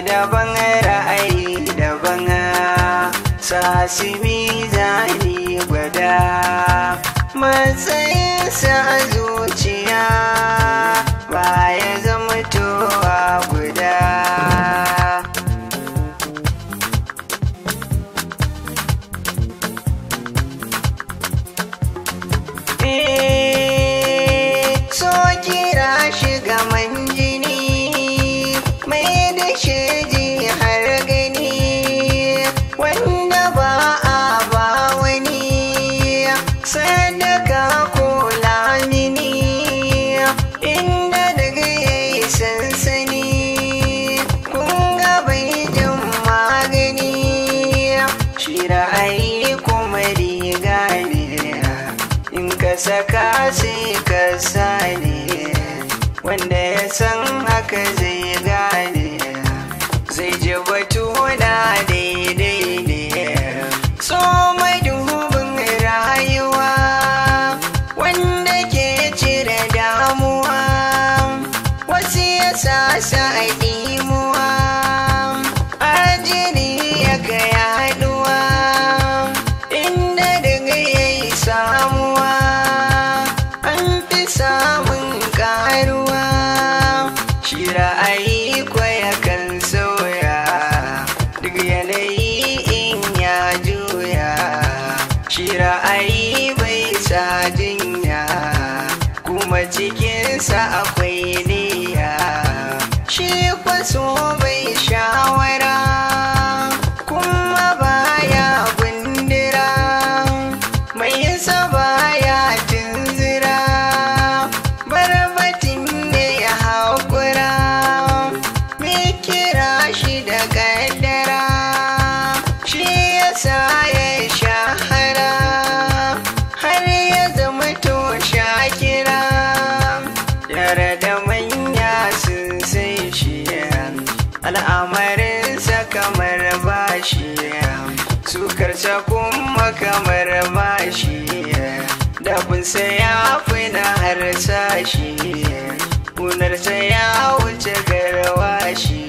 daban ra'ayi daban sasu mizani gwada matsayinsa a zuciya ba ya zama towa guda. So kira shiga manjini mai da shiji har gani wanda ba a ba wani sadaka ko lamini inda daga yayi sansani kun ga bai jin magani shi ra'ayi kuma riga ne in ka saka sai ka sani wanda ya san haka zai gane zai ji batu na daidai ne. So mai dubin rayuwa wanda ke cire damuwa wasu ya sa a ɗimuwa ajiri ya ga yaduwa inda daga yayi samuwa an fi samun karuwa shi ra'ayi kwaya kan sauya duk yanayi in ya juya shi ra'ayi bai sa jinya kuma cikinsa akwai niyya shi kwaso bai shawara kuma baya gundura mai yasa baya tunzira barbatin ne ya haƙura me kira shi da kaddara shi yasa ya shahara har ya zama to shakira yara da manya sun sai shi al'amarinsa kamar bashi sukarsa kuma kamar bashi dafinsa ya fi na harsashi kunarsa ya wuce garwashi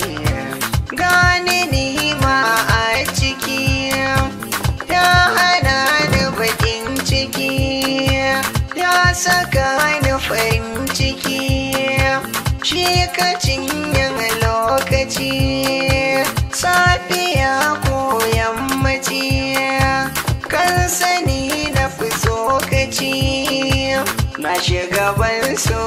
gane ni ma a ciki ya hana ni bakin ciki ya saka ni farin ciki shi ka cinyin lokaci safiya ko yammaci kan sani na fi tsokaci na shiga ban so